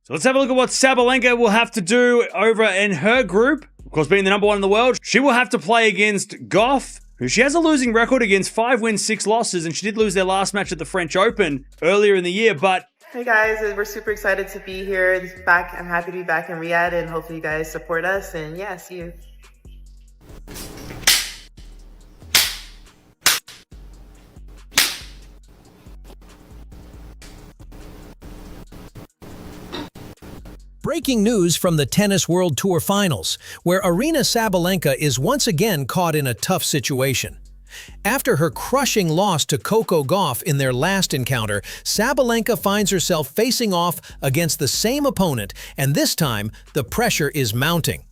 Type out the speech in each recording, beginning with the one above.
So let's have a look at what Sabalenka will have to do over in her group. Of course, being the number 1 in the world, she will have to play against Gauff, who she has a losing record against 5 wins, 6 losses, and she did lose their last match at the French Open earlier in the year, but... Hey guys, we're super excited to be here. I'm happy to be back in Riyadh, and hopefully you guys support us, and yeah, see you. Breaking news from the Tennis World Tour Finals, where Aryna Sabalenka is once again caught in a tough situation. After her crushing loss to Coco Gauff in their last encounter, Sabalenka finds herself facing off against the same opponent, and this time, the pressure is mounting.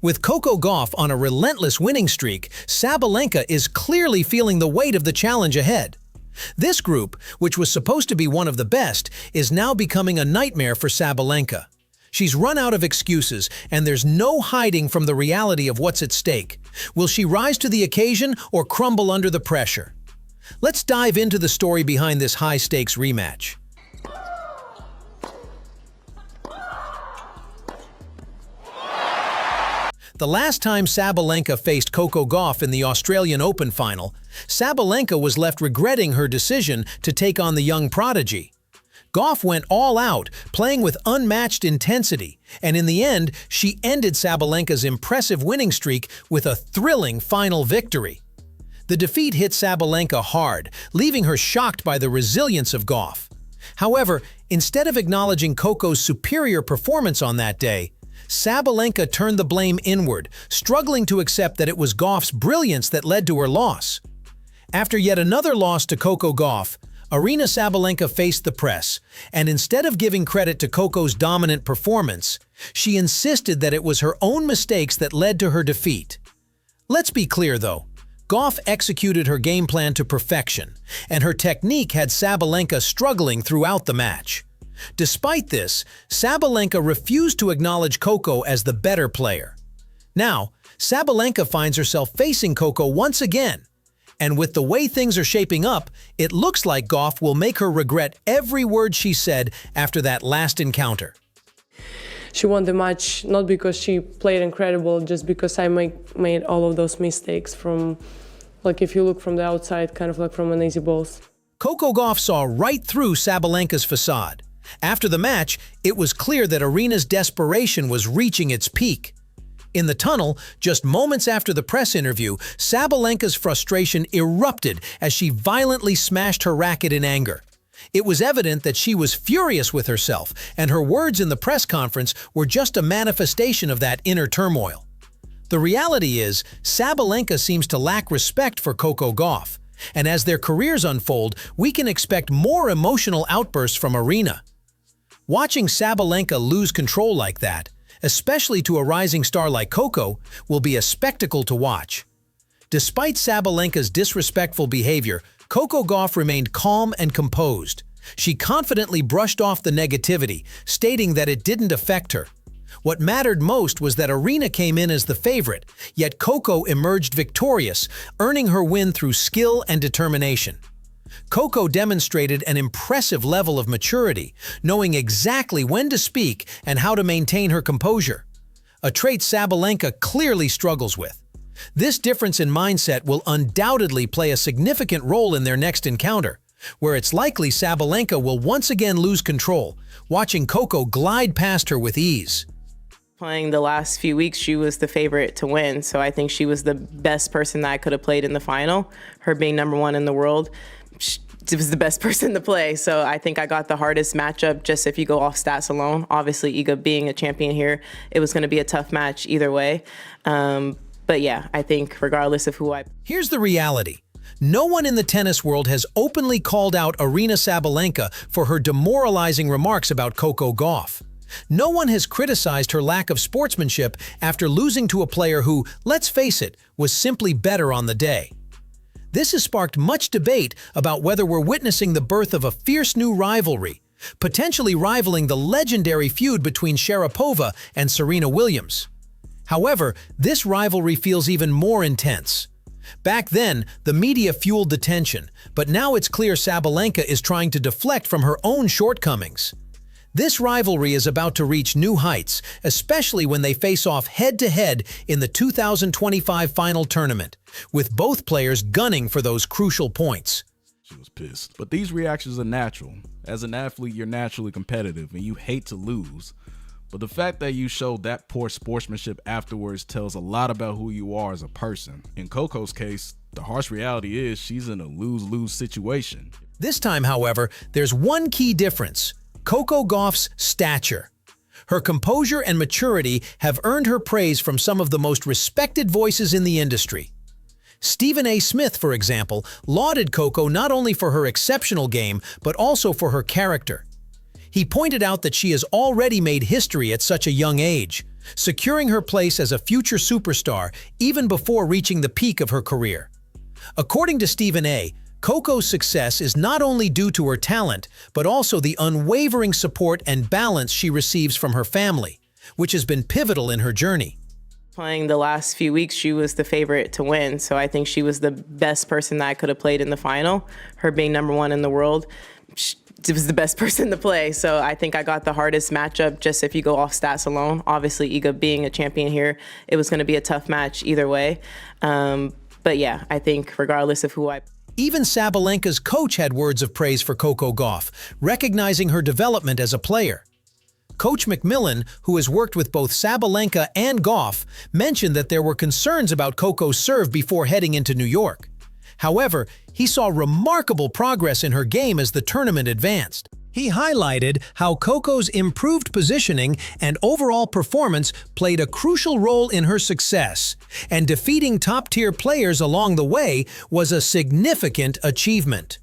With Coco Gauff on a relentless winning streak, Sabalenka is clearly feeling the weight of the challenge ahead. This group, which was supposed to be one of the best, is now becoming a nightmare for Sabalenka. She's run out of excuses, and there's no hiding from the reality of what's at stake. Will she rise to the occasion or crumble under the pressure? Let's dive into the story behind this high-stakes rematch. The last time Sabalenka faced Coco Gauff in the Australian Open final, Sabalenka was left regretting her decision to take on the young prodigy. Gauff went all out, playing with unmatched intensity, and in the end, she ended Sabalenka's impressive winning streak with a thrilling final victory. The defeat hit Sabalenka hard, leaving her shocked by the resilience of Gauff. However, instead of acknowledging Coco's superior performance on that day, Sabalenka turned the blame inward, struggling to accept that it was Gauff's brilliance that led to her loss. After yet another loss to Coco Gauff, Aryna Sabalenka faced the press, and instead of giving credit to Coco's dominant performance, she insisted that it was her own mistakes that led to her defeat. Let's be clear though, Gauff executed her game plan to perfection, and her technique had Sabalenka struggling throughout the match. Despite this, Sabalenka refused to acknowledge Coco as the better player. Now, Sabalenka finds herself facing Coco once again, and with the way things are shaping up, it looks like Gauff will make her regret every word she said after that last encounter. She won the match not because she played incredible, just because I made all of those mistakes from, like if you look from the outside, kind of like from an easy balls. Coco Gauff saw right through Sabalenka's facade. After the match, it was clear that Aryna's desperation was reaching its peak. In the tunnel, just moments after the press interview, Sabalenka's frustration erupted as she violently smashed her racket in anger. It was evident that she was furious with herself, and her words in the press conference were just a manifestation of that inner turmoil. The reality is, Sabalenka seems to lack respect for Coco Gauff, and as their careers unfold, we can expect more emotional outbursts from Aryna. Watching Sabalenka lose control like that, especially to a rising star like Coco, will be a spectacle to watch. Despite Sabalenka's disrespectful behavior, Coco Gauff remained calm and composed. She confidently brushed off the negativity, stating that it didn't affect her. What mattered most was that Aryna came in as the favorite, yet Coco emerged victorious, earning her win through skill and determination. Coco demonstrated an impressive level of maturity, knowing exactly when to speak and how to maintain her composure, a trait Sabalenka clearly struggles with. This difference in mindset will undoubtedly play a significant role in their next encounter, where it's likely Sabalenka will once again lose control, watching Coco glide past her with ease. Playing the last few weeks, she was the favorite to win, so I think she was the best person that I could have played in the final. Her being number 1 in the world, it was the best person to play, so I think I got the hardest matchup just if you go off stats alone. Obviously, Iga being a champion here, it was going to be a tough match either way. But yeah, I think regardless of who I... Here's the reality. No one in the tennis world has openly called out Aryna Sabalenka for her demoralizing remarks about Coco Gauff. No one has criticized her lack of sportsmanship after losing to a player who, let's face it, was simply better on the day. This has sparked much debate about whether we're witnessing the birth of a fierce new rivalry, potentially rivaling the legendary feud between Sharapova and Serena Williams. However, this rivalry feels even more intense. Back then, the media fueled the tension, but now it's clear Sabalenka is trying to deflect from her own shortcomings. This rivalry is about to reach new heights, especially when they face off head-to-head in the 2025 final tournament, with both players gunning for those crucial points. She was pissed. But these reactions are natural. As an athlete, you're naturally competitive and you hate to lose. But the fact that you showed that poor sportsmanship afterwards tells a lot about who you are as a person. In Coco's case, the harsh reality is she's in a lose-lose situation. This time, however, there's one key difference: Coco Gauff's stature. Her composure and maturity have earned her praise from some of the most respected voices in the industry. Stephen A. Smith, for example, lauded Coco not only for her exceptional game, but also for her character. He pointed out that she has already made history at such a young age, securing her place as a future superstar even before reaching the peak of her career. According to Stephen A., Coco's success is not only due to her talent, but also the unwavering support and balance she receives from her family, which has been pivotal in her journey. Playing the last few weeks, she was the favorite to win, so I think she was the best person that I could have played in the final. Her being #1 in the world, she was the best person to play, so I think I got the hardest matchup just if you go off stats alone. Obviously, Iga being a champion here, it was going to be a tough match either way. But yeah, I think regardless of who I... Even Sabalenka's coach had words of praise for Coco Gauff, recognizing her development as a player. Coach McMillan, who has worked with both Sabalenka and Gauff, mentioned that there were concerns about Coco's serve before heading into New York. However, he saw remarkable progress in her game as the tournament advanced. He highlighted how Coco's improved positioning and overall performance played a crucial role in her success, and defeating top-tier players along the way was a significant achievement.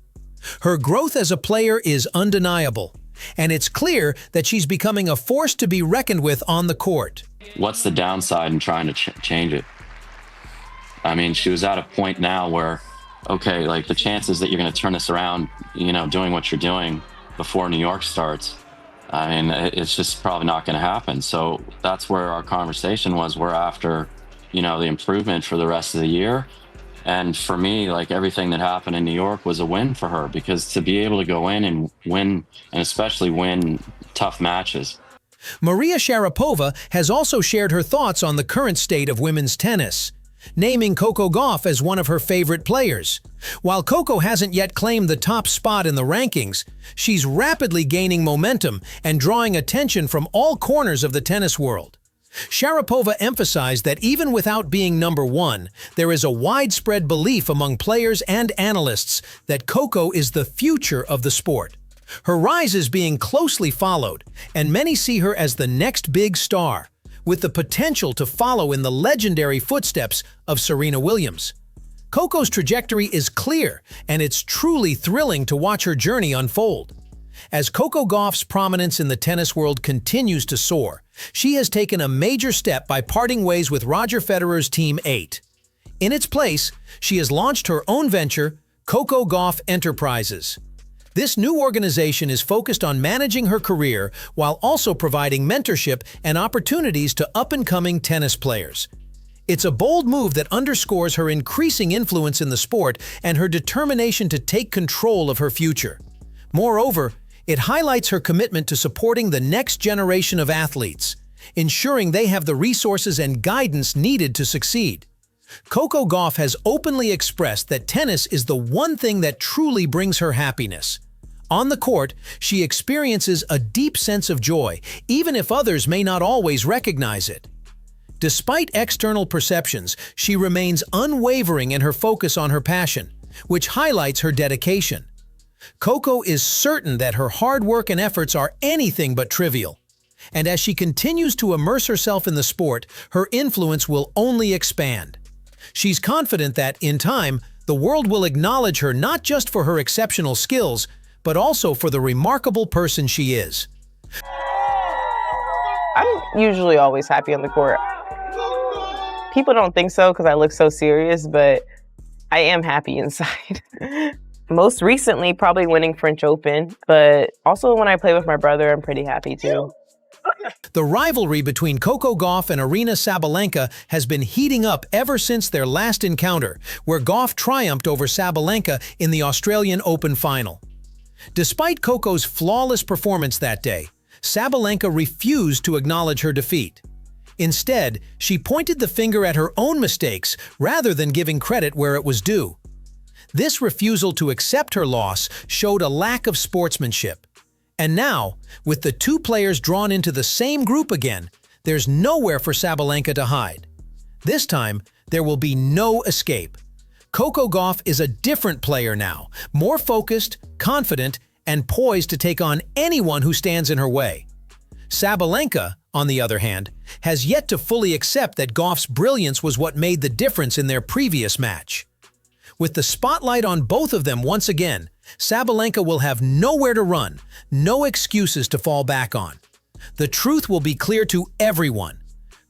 Her growth as a player is undeniable, and it's clear that she's becoming a force to be reckoned with on the court. What's the downside in trying to change it? I mean, she was at a point now where, okay, like the chances that you're going to turn this around, you know, doing what you're doing before New York starts, I mean, it's just probably not going to happen. So that's where our conversation was. We're after, you know, the improvement for the rest of the year. And for me, like everything that happened in New York was a win for her, because to be able to go in and win, and especially win tough matches. Maria Sharapova has also shared her thoughts on the current state of women's tennis, naming Coco Gauff as one of her favorite players. While Coco hasn't yet claimed the top spot in the rankings, she's rapidly gaining momentum and drawing attention from all corners of the tennis world. Sharapova emphasized that even without being #1, there is a widespread belief among players and analysts that Coco is the future of the sport. Her rise is being closely followed, and many see her as the next big star, with the potential to follow in the legendary footsteps of Serena Williams. Coco's trajectory is clear, and it's truly thrilling to watch her journey unfold. As Coco Gauff's prominence in the tennis world continues to soar, she has taken a major step by parting ways with Roger Federer's Team 8. In its place, she has launched her own venture, Coco Gauff Enterprises. This new organization is focused on managing her career while also providing mentorship and opportunities to up-and-coming tennis players. It's a bold move that underscores her increasing influence in the sport and her determination to take control of her future. Moreover, it highlights her commitment to supporting the next generation of athletes, ensuring they have the resources and guidance needed to succeed. Coco Gauff has openly expressed that tennis is the one thing that truly brings her happiness. On the court, she experiences a deep sense of joy, even if others may not always recognize it. Despite external perceptions, she remains unwavering in her focus on her passion, which highlights her dedication. Coco is certain that her hard work and efforts are anything but trivial. And as she continues to immerse herself in the sport, her influence will only expand. She's confident that, in time, the world will acknowledge her not just for her exceptional skills, but also for the remarkable person she is. I'm usually always happy on the court. People don't think so because I look so serious, but I am happy inside. Most recently, probably winning French Open, but also when I play with my brother, I'm pretty happy too. The rivalry between Coco Gauff and Aryna Sabalenka has been heating up ever since their last encounter, where Gauff triumphed over Sabalenka in the Australian Open final. Despite Coco's flawless performance that day, Sabalenka refused to acknowledge her defeat. Instead, she pointed the finger at her own mistakes rather than giving credit where it was due. This refusal to accept her loss showed a lack of sportsmanship. And now, with the two players drawn into the same group again, there's nowhere for Sabalenka to hide. This time, there will be no escape. Coco Gauff is a different player now, more focused, confident, and poised to take on anyone who stands in her way. Sabalenka, on the other hand, has yet to fully accept that Gauff's brilliance was what made the difference in their previous match. With the spotlight on both of them once again, Sabalenka will have nowhere to run, no excuses to fall back on. The truth will be clear to everyone.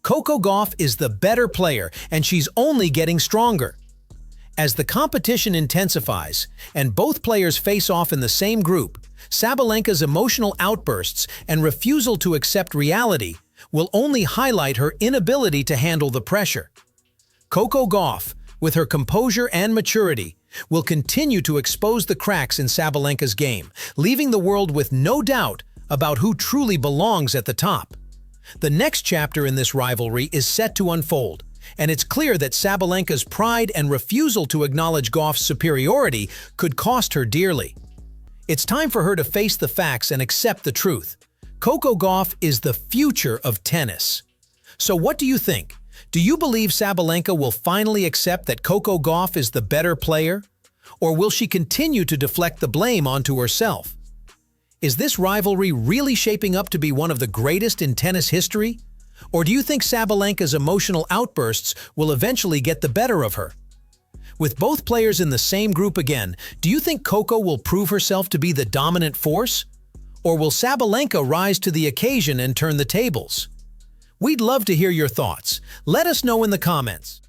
Coco Gauff is the better player, and she's only getting stronger. As the competition intensifies and both players face off in the same group, Sabalenka's emotional outbursts and refusal to accept reality will only highlight her inability to handle the pressure. Coco Gauff, with her composure and maturity, will continue to expose the cracks in Sabalenka's game, leaving the world with no doubt about who truly belongs at the top. The next chapter in this rivalry is set to unfold, and it's clear that Sabalenka's pride and refusal to acknowledge Gauff's superiority could cost her dearly. It's time for her to face the facts and accept the truth. Coco Gauff is the future of tennis. So what do you think? Do you believe Sabalenka will finally accept that Coco Gauff is the better player? Or will she continue to deflect the blame onto herself? Is this rivalry really shaping up to be one of the greatest in tennis history? Or do you think Sabalenka's emotional outbursts will eventually get the better of her? With both players in the same group again, do you think Coco will prove herself to be the dominant force? Or will Sabalenka rise to the occasion and turn the tables? We'd love to hear your thoughts. Let us know in the comments.